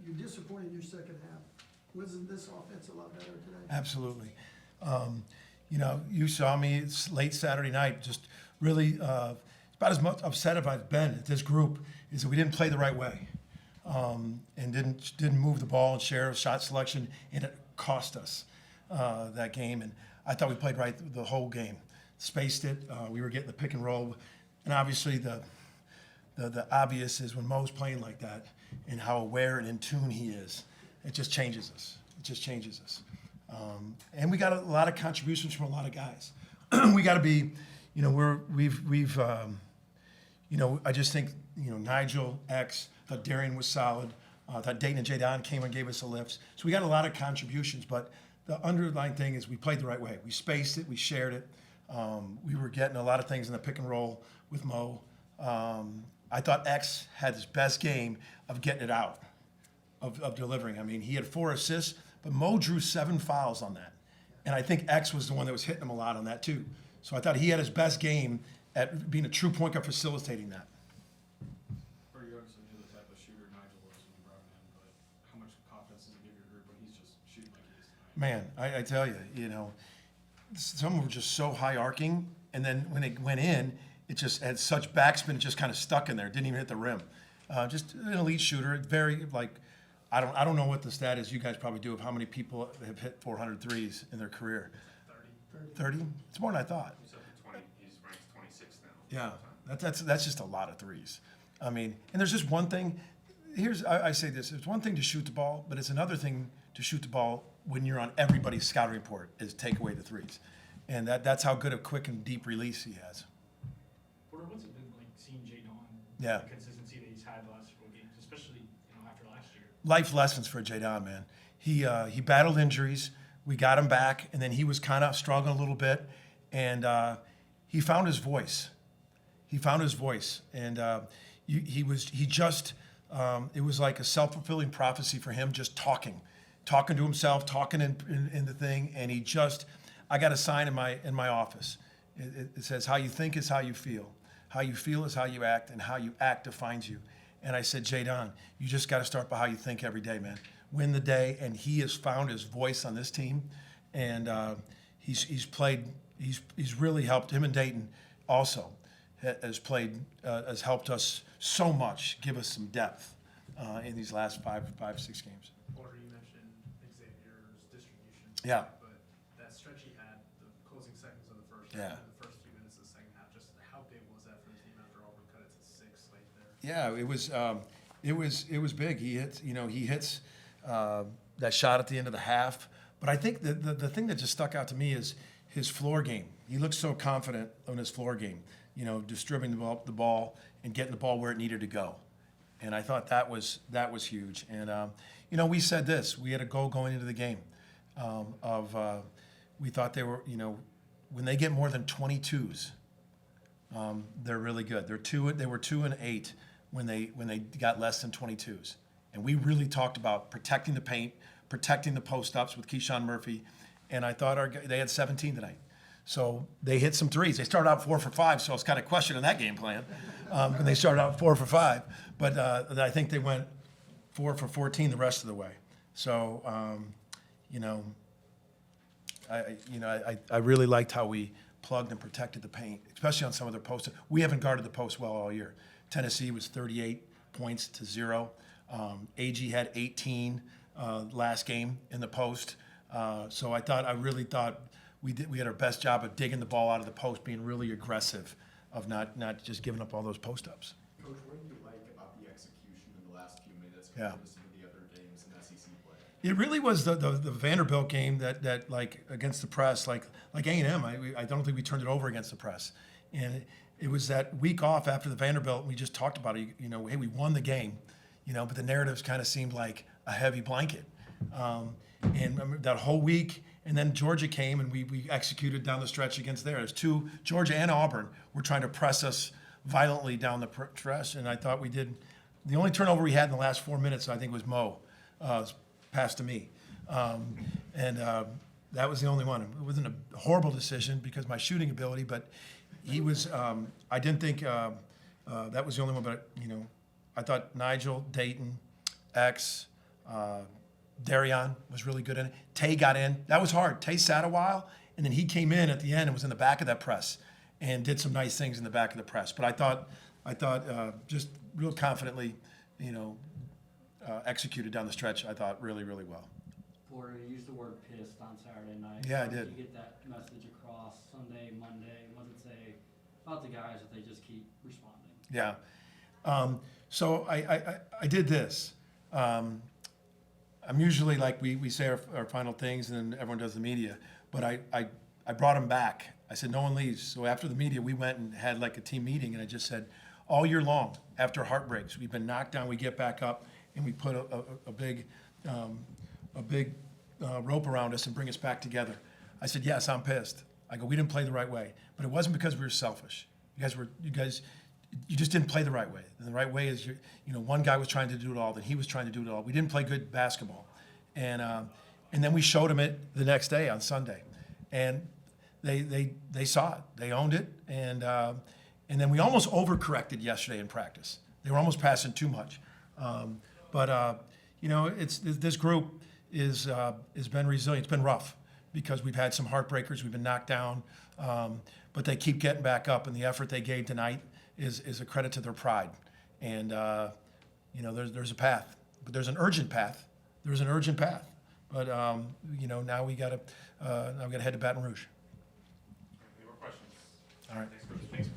you disappointed in your second half. Wasn't this offense a lot better today? Absolutely. You know, you saw me late Saturday night, just really about as much upset as I've been at this group is that we didn't play the right way, and didn't move the ball and share shot selection, and it cost us that game. And I thought we played right the whole game, spaced it. We were getting the pick and roll, and obviously the obvious is when Mo's playing like that and how aware and in tune he is, it just changes us. It just changes us. And we got a lot of contributions from a lot of guys. We got to be, you know, we've you know, I just think, you know, Nigel, X, thought Darian was solid. Thought Dayton and Jadon came and gave us a lift. So we got a lot of contributions, but the underlying thing is we played the right way. We spaced it, we shared it. We were getting a lot of things in the pick and roll with Mo. I thought X had his best game of getting it out, of delivering. I mean, he had 4 assists, but Mo drew 7 fouls on that. And I think X was the one that was hitting him a lot on that too. So I thought he had his best game at being a true point guard facilitating that. You obviously knew the type of shooter Nigel was when you brought him in, but how much confidence does it give your group when he's just shooting like he is tonight? Man, I tell you, you know, some were just so high arcing, and then when it went in, it just had such backspin, it just kind of stuck in there, didn't even hit the rim. Just an elite shooter, very like, I don't know what the stat is. You guys probably do of how many people have hit 400 threes in their career. 30? It's more than I thought. He's up to 20. He's ranked 26th now. Yeah, that's just a lot of threes. I mean, and there's just one thing. I say this: it's one thing to shoot the ball, but it's another thing to shoot the ball when you're on everybody's scouting report. Is take away the threes, and that's how good a quick and deep release he has. What's it been like seeing Jadon? Yeah. The consistency that he's had the last 4 games, especially after last year. Life lessons for Jadon, man. He battled injuries. We got him back, and then he was kind of struggling a little bit, and he found his voice. He found his voice, and it was like a self-fulfilling prophecy for him, just talking to himself, talking in the thing, and I got a sign in my office. It says, how you think is how you feel. How you feel is how you act, and how you act defines you. And I said, Jadon, you just got to start by how you think every day, man. Win the day, and he has found his voice on this team, and he's really helped him, and Dayton also has helped us so much, give us some depth in these last 5, 6 games. Moser, you mentioned Xavier's distribution. Yeah. But that stretch he had, the closing seconds of the first Yeah. half, and the first few minutes of the second half, just how big was that for the team after Auburn cut it to 6 late there? Yeah, it was big. He hits that shot at the end of the half. But I think the thing that just stuck out to me is his floor game. He looked so confident on his floor game, distributing the ball and getting the ball where it needed to go. And I thought that was huge. And we said this. We had a goal going into the game we thought they were, when they get more than 22s, they're really good. They were 2 and 8 when they got less than 22s. And we really talked about protecting the paint, protecting the post-ups with Keyshawn Murphy, and I thought they had 17 tonight. So they hit some threes. They started out 4 for 5, so I was kind of questioning that game plan when they started out 4 for 5. But I think they went 4 for 14 the rest of the way. So, I really liked how we plugged and protected the paint, especially on some of their posts. We haven't guarded the post well all year. Tennessee was 38 points to 0. AG had 18 last game in the post. So I really thought we had our best job of digging the ball out of the post, being really aggressive, of not just giving up all those post-ups. Coach, what do you like about the execution in the last few minutes Yeah. compared to some of the other games in SEC play? It really was the Vanderbilt game that like against the press, like A&M. I don't think we turned it over against the press, and it was that week off after the Vanderbilt. And we just talked about it. Hey, we won the game, but the narratives kind of seemed like a heavy blanket. And that whole week, and then Georgia came, and we executed down the stretch against there. There's 2, Georgia and Auburn were trying to press us violently down the stretch, and I thought we did. The only turnover we had in the last 4 minutes, I think, was Mo, pass to me. That was the only one. It wasn't a horrible decision because of my shooting ability, but he was, I didn't think that was the only one, but, I thought Nigel, Dayton, X, Darion was really good in it. Tay got in. That was hard. Tay sat a while, and then he came in at the end and was in the back of that press and did some nice things in the back of the press. But I thought just real confidently, executed down the stretch. I thought really, really well. Porter, you used the word pissed on Saturday night. Yeah, I How did. you get that message across Sunday, Monday? What does it say about the guys if they just keep responding? Yeah. So I did this. I'm usually like we say our final things and then everyone does the media, but I brought them back. I said, no one leaves. So after the media, we went and had like a team meeting, and I just said, all year long, after heartbreaks, we've been knocked down, we get back up, and we put a big rope around us and bring us back together. I said, yes, I'm pissed. I go, we didn't play the right way, but it wasn't because we were selfish. You just didn't play the right way. And the right way is, one guy was trying to do it all, then he was trying to do it all. We didn't play good basketball, and then we showed them it the next day on Sunday, and they saw it, they owned it, and then we almost overcorrected yesterday in practice. They were almost passing too much, but this group has been resilient. It's been rough because we've had some heartbreakers. We've been knocked down, but they keep getting back up, and the effort they gave tonight is a credit to their pride. And there's a path, but there's an urgent path. There's an urgent path, but now we got to head to Baton Rouge. Any more questions? All right. Thanks, Coach. Thanks.